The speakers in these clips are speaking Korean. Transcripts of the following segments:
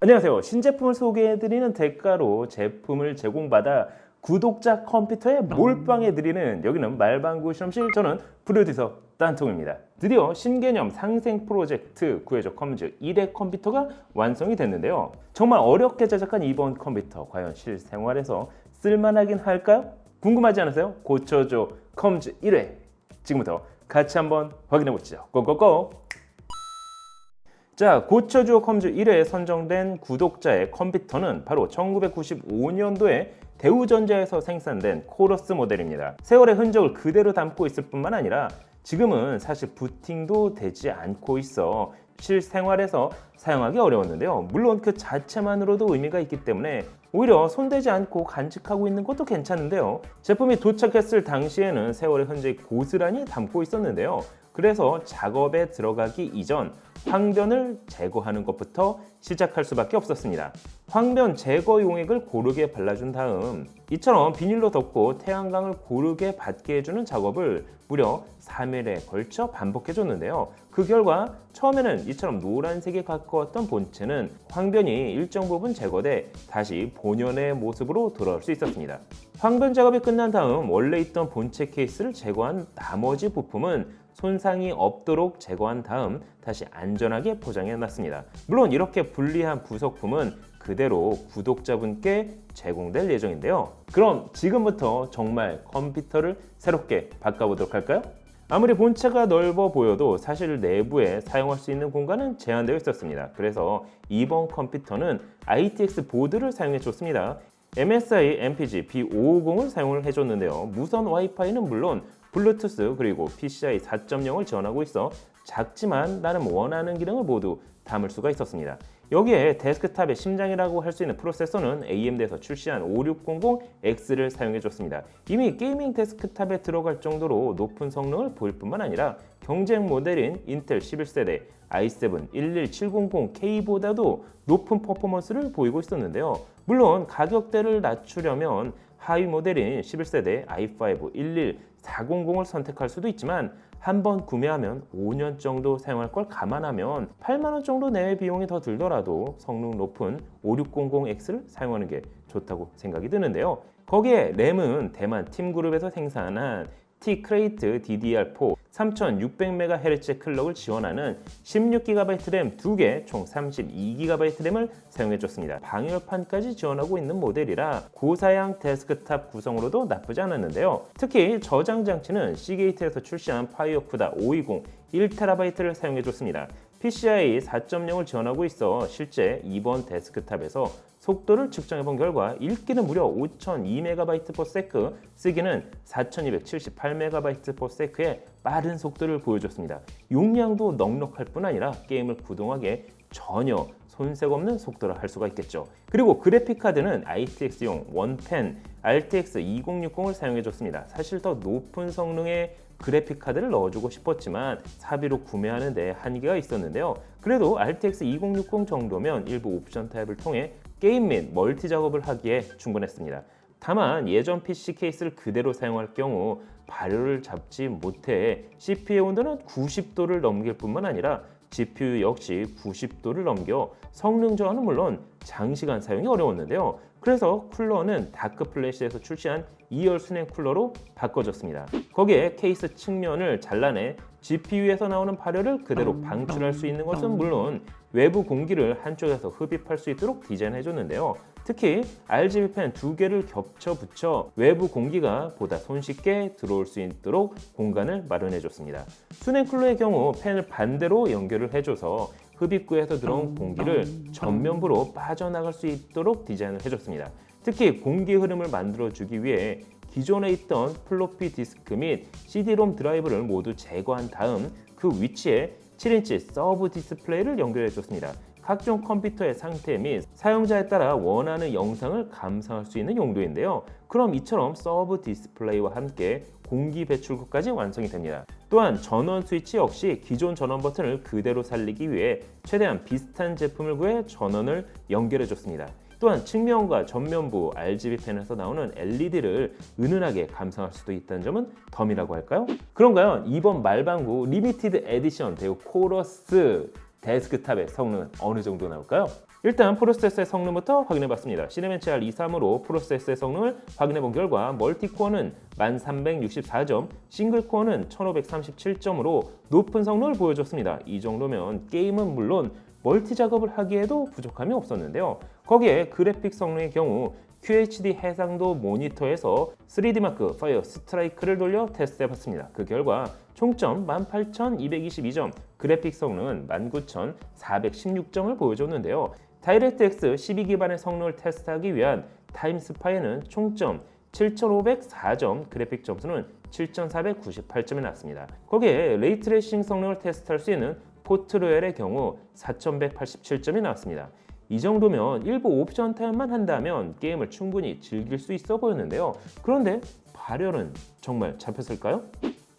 안녕하세요. 신제품을 소개해드리는 대가로 제품을 제공받아 구독자 컴퓨터에 몰빵해드리는 여기는 말방구 실험실, 저는 프로듀서 딴통입니다. 드디어 신개념 상생 프로젝트 구해줘 컴즈 1회 컴퓨터가 완성이 됐는데요. 정말 어렵게 제작한 이번 컴퓨터 과연 실생활에서 쓸만하긴 할까요? 궁금하지 않으세요? 고쳐줘 컴즈 1회 지금부터 같이 한번 확인해보시죠. 고고고! 자, 고쳐줘 컴즈 1회에 선정된 구독자의 컴퓨터는 바로 1995년도에 대우전자에서 생산된 코러스 모델입니다. 세월의 흔적을 그대로 담고 있을 뿐만 아니라 지금은 사실 부팅도 되지 않고 있어 실생활에서 사용하기 어려웠는데요. 물론 그 자체만으로도 의미가 있기 때문에 오히려 손대지 않고 간직하고 있는 것도 괜찮은데요. 제품이 도착했을 당시에는 세월의 흔적이 고스란히 담고 있었는데요. 그래서 작업에 들어가기 이전 황변을 제거하는 것부터 시작할 수밖에 없었습니다. 황변 제거 용액을 고르게 발라준 다음 이처럼 비닐로 덮고 태양광을 고르게 받게 해주는 작업을 무려 3일에 걸쳐 반복해줬는데요. 그 결과 처음에는 이처럼 노란색에 가까웠던 본체는 황변이 일정 부분 제거돼 다시 본연의 모습으로 돌아올 수 있었습니다. 황변 작업이 끝난 다음 원래 있던 본체 케이스를 제거한 나머지 부품은 손상이 없도록 제거한 다음 다시 안전하게 포장해 놨습니다. 물론 이렇게 분리한 부속품은 그대로 구독자분께 제공될 예정인데요. 그럼 지금부터 정말 컴퓨터를 새롭게 바꿔보도록 할까요? 아무리 본체가 넓어 보여도 사실 내부에 사용할 수 있는 공간은 제한되어 있었습니다. 그래서 이번 컴퓨터는 ITX 보드를 사용해 줬습니다. MSI MPG B550을 사용을 해줬는데요. 무선 와이파이는 물론 블루투스 그리고 PCI 4.0을 지원하고 있어 작지만 나름 원하는 기능을 모두 담을 수가 있었습니다. 여기에 데스크탑의 심장이라고 할 수 있는 프로세서는 AMD에서 출시한 5600X를 사용해줬습니다. 이미 게이밍 데스크탑에 들어갈 정도로 높은 성능을 보일 뿐만 아니라 경쟁 모델인 인텔 11세대 i7 11700K보다도 높은 퍼포먼스를 보이고 있었는데요. 물론 가격대를 낮추려면 하위 모델인 11세대 i5 11400을 선택할 수도 있지만 한번 구매하면 5년 정도 사용할 걸 감안하면 8만원 정도 내외 비용이 더 들더라도 성능 높은 5600X를 사용하는 게 좋다고 생각이 드는데요. 거기에 램은 대만 팀그룹에서 생산한 T-Crate DDR4 3600MHz 클럭을 지원하는 16GB 램 2개 총 32GB 램을 사용해줬습니다. 방열판까지 지원하고 있는 모델이라 고사양 데스크탑 구성으로도 나쁘지 않았는데요. 특히 저장 장치는 시게이트에서 출시한 파이어쿠다 520 1TB를 사용해줬습니다. PCI 4.0을 지원하고 있어 실제 이번 데스크탑에서 속도를 측정해본 결과 읽기는 무려 5002MB/s, 쓰기는 4278MB/s의 빠른 속도를 보여줬습니다. 용량도 넉넉할 뿐 아니라 게임을 구동하기에 전혀 손색 없는 속도라 할 수가 있겠죠. 그리고 그래픽카드는 ITX용 원펜 RTX 2060을 사용해줬습니다. 사실 더 높은 성능의 그래픽카드를 넣어주고 싶었지만 사비로 구매하는 데 한계가 있었는데요. 그래도 RTX 2060 정도면 일부 옵션 타입을 통해 게임 및 멀티 작업을 하기에 충분했습니다. 다만 예전 PC 케이스를 그대로 사용할 경우 발효를 잡지 못해 CPU의 온도는 90도를 넘길 뿐만 아니라 GPU 역시 90도를 넘겨 성능 저하는 물론 장시간 사용이 어려웠는데요. 그래서 쿨러는 다크플래시에서 출시한 2열 순행 쿨러로 바꿔줬습니다. 거기에 케이스 측면을 잘라내 GPU에서 나오는 발열을 그대로 방출할 수 있는 것은 물론 외부 공기를 한쪽에서 흡입할 수 있도록 디자인해줬는데요. 특히 RGB 팬 2개를 겹쳐 붙여 외부 공기가 보다 손쉽게 들어올 수 있도록 공간을 마련해줬습니다. 순행 쿨러의 경우 팬을 반대로 연결을 해줘서 흡입구에서 들어온 공기를 전면부로 빠져나갈 수 있도록 디자인을 해줬습니다. 특히 공기 흐름을 만들어주기 위해 기존에 있던 플로피 디스크 및 CD-롬 드라이브를 모두 제거한 다음 그 위치에 7인치 서브 디스플레이를 연결해줬습니다. 각종 컴퓨터의 상태 및 사용자에 따라 원하는 영상을 감상할 수 있는 용도인데요. 그럼 이처럼 서브 디스플레이와 함께 공기 배출구까지 완성이 됩니다. 또한 전원 스위치 역시 기존 전원 버튼을 그대로 살리기 위해 최대한 비슷한 제품을 구해 전원을 연결해줬습니다. 또한 측면과 전면부 RGB 펜에서 나오는 LED를 은은하게 감상할 수도 있다는 점은 덤이라고 할까요? 그런가요? 이번 말방구 리미티드 에디션 대우 코러스 데스크탑의 성능은 어느 정도 나올까요? 일단 프로세서의 성능부터 확인해봤습니다. 시네벤치 R23으로 프로세서의 성능을 확인해본 결과 멀티코어는 1364점, 싱글코어는 1537점으로 높은 성능을 보여줬습니다. 이 정도면 게임은 물론 멀티 작업을 하기에도 부족함이 없었는데요. 거기에 그래픽 성능의 경우 QHD 해상도 모니터에서 3D마크 파이어 스트라이크를 돌려 테스트해봤습니다. 그 결과 총점 18222점, 그래픽 성능은 19416점을 보여줬는데요. 다이렉트X 12 기반의 성능을 테스트하기 위한 타임스파이에는 총점 7504점, 그래픽 점수는 7498점이 나왔습니다. 거기에 레이트레이싱 성능을 테스트할 수 있는 포트로얄의 경우 4187점이 나왔습니다. 이 정도면 일부 옵션 타임만 한다면 게임을 충분히 즐길 수 있어 보였는데요. 그런데 발열은 정말 잡혔을까요?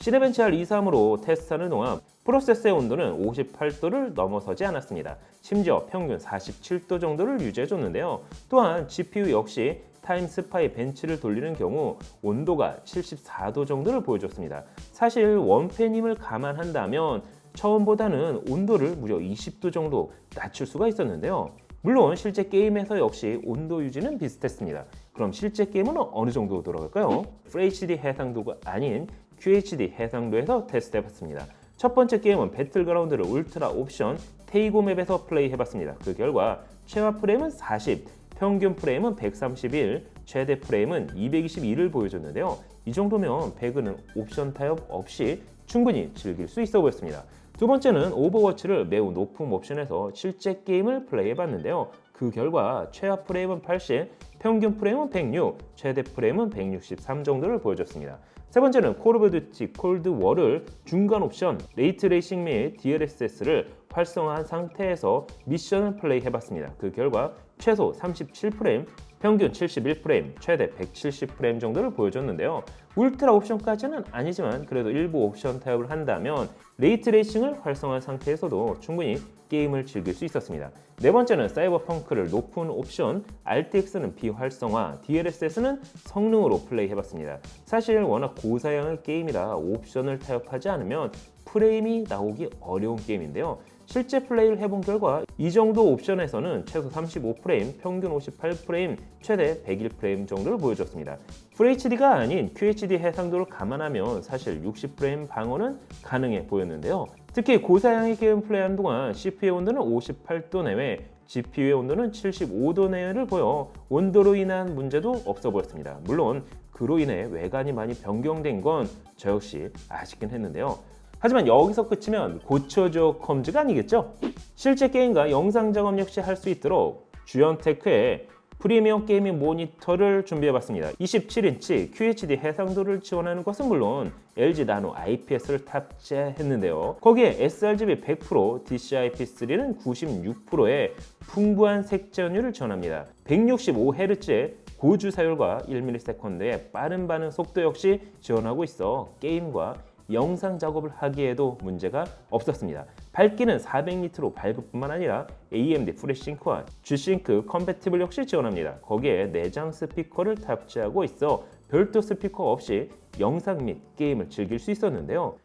시네벤치 R23으로 테스트하는 동안 프로세서의 온도는 58도를 넘어서지 않았습니다. 심지어 평균 47도 정도를 유지해줬는데요. 또한 GPU 역시 타임스파이 벤치를 돌리는 경우 온도가 74도 정도를 보여줬습니다. 사실 원팬임을 감안한다면 처음보다는 온도를 무려 20도 정도 낮출 수가 있었는데요. 물론 실제 게임에서 역시 온도 유지는 비슷했습니다. 그럼 실제 게임은 어느 정도 돌아갈까요? FHD 해상도가 아닌 QHD 해상도에서 테스트해봤습니다. 첫 번째 게임은 배틀그라운드를 울트라 옵션 테이고 맵에서 플레이해봤습니다. 그 결과 최하 프레임은 40, 평균 프레임은 131, 최대 프레임은 221을 보여줬는데요. 이 정도면 배그는 옵션 타협 없이 충분히 즐길 수 있어 보였습니다. 두 번째는 오버워치를 매우 높은 옵션에서 실제 게임을 플레이해봤는데요. 그 결과 최하 프레임은 80, 평균 프레임은 106, 최대 프레임은 163 정도를 보여줬습니다. 세 번째는 콜 오브 듀티 콜드 워를 중간 옵션 레이트 레이싱 및 DLSS를 활성화한 상태에서 미션을 플레이해봤습니다. 그 결과 최소 37프레임, 평균 71프레임, 최대 170프레임 정도를 보여줬는데요. 울트라 옵션까지는 아니지만 그래도 일부 옵션 타협을 한다면 레이트 레이싱을 활성화한 상태에서도 충분히 게임을 즐길 수 있었습니다. 네 번째는 사이버펑크를 높은 옵션 RTX는 비활성화, DLSS는 성능으로 플레이해봤습니다. 사실 워낙 고사양의 게임이라 옵션을 타협하지 않으면 프레임이 나오기 어려운 게임인데요. 실제 플레이를 해본 결과 이 정도 옵션에서는 최소 35프레임, 평균 58프레임, 최대 101프레임 정도를 보여줬습니다. FHD가 아닌 QHD 해상도를 감안하면 사실 60프레임 방어는 가능해 보였는데요. 특히 고사양의 게임 플레이하는 동안 CPU의 온도는 58도 내외, GPU의 온도는 75도 내외를 보여 온도로 인한 문제도 없어 보였습니다. 물론 그로 인해 외관이 많이 변경된 건 저 역시 아쉽긴 했는데요. 하지만 여기서 끝이면 고쳐줘 컴즈가 아니겠죠? 실제 게임과 영상 작업 역시 할 수 있도록 주연테크의 프리미엄 게이밍 모니터를 준비해봤습니다. 27인치 QHD 해상도를 지원하는 것은 물론 LG 나노 IPS를 탑재했는데요. 거기에 sRGB 100%, DCI-P3는 96%의 풍부한 색전율을 지원합니다. 165Hz의 고주사율과 1ms의 빠른 반응 속도 역시 지원하고 있어 게임과 영상 작업을 하기에도 문제가 없었습니다. 밝기는 400니트로 밝을 뿐만 아니라 AMD FreeSync와 G-Sync 컴패티블 역시 지원합니다. 거기에 내장 스피커를 탑재하고 있어 별도 스피커 없이 영상 및 게임을 즐길 수 있었는데요.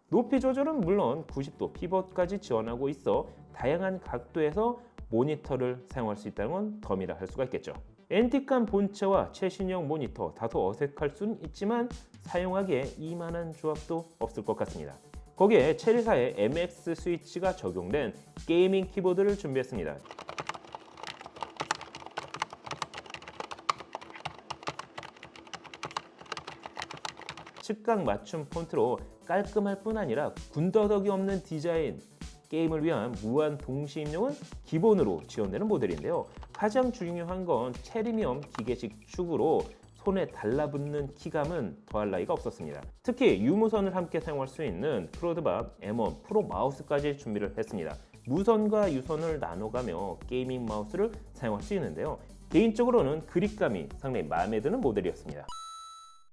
높이 조절은 물론 90도 피벗까지 지원하고 있어 다양한 각도에서 모니터를 사용할 수 있다는 건 덤이라 할 수가 있겠죠. 앤틱한 본체와 최신형 모니터 다소 어색할 수는 있지만 사용하기에 이만한 조합도 없을 것 같습니다. 거기에 체리사의 MX 스위치가 적용된 게이밍 키보드를 준비했습니다. 측각 맞춤 폰트로 깔끔할 뿐 아니라 군더더기 없는 디자인, 게임을 위한 무한 동시 입력은 기본으로 지원되는 모델인데요. 가장 중요한 건 체리미엄 기계식 축으로 손에 달라붙는 키감은 더할 나위가 없었습니다. 특히 유무선을 함께 사용할 수 있는 프로드밥 M1 프로 마우스까지 준비를 했습니다. 무선과 유선을 나눠가며 게이밍 마우스를 사용할 수 있는데요. 개인적으로는 그립감이 상당히 마음에 드는 모델이었습니다.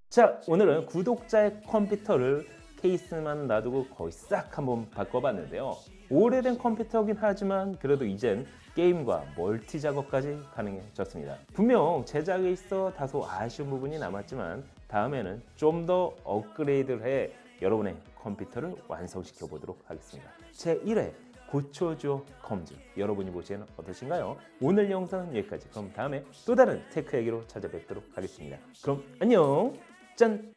자, 오늘은 구독자의 컴퓨터를 케이스만 놔두고 거의 싹 한번 바꿔봤는데요. 오래된 컴퓨터긴 하지만 그래도 이젠 게임과 멀티 작업까지 가능해졌습니다. 분명 제작에 있어 다소 아쉬운 부분이 남았지만 다음에는 좀 더 업그레이드를 해 여러분의 컴퓨터를 완성시켜 보도록 하겠습니다. 제1회 고쳐줘 검증, 여러분이 보시기에는 어떠신가요? 오늘 영상은 여기까지. 그럼 다음에 또 다른 테크 얘기로 찾아뵙도록 하겠습니다. 그럼 안녕. 짠.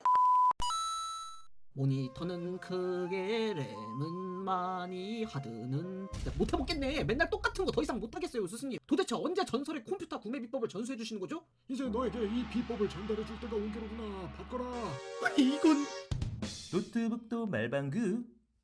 모니터는 크게, 램은 많이, 하드는 못해먹겠네. 맨날 똑같은 거 더 이상 못하겠어요, 스승님. 도대체 언제 전설의 컴퓨터 구매 비법을 전수해 주시는 거죠? 이제 너에게 이 비법을 전달해 줄 때가 온 게로구나. 바꿔라. 이건 노트북도 말방구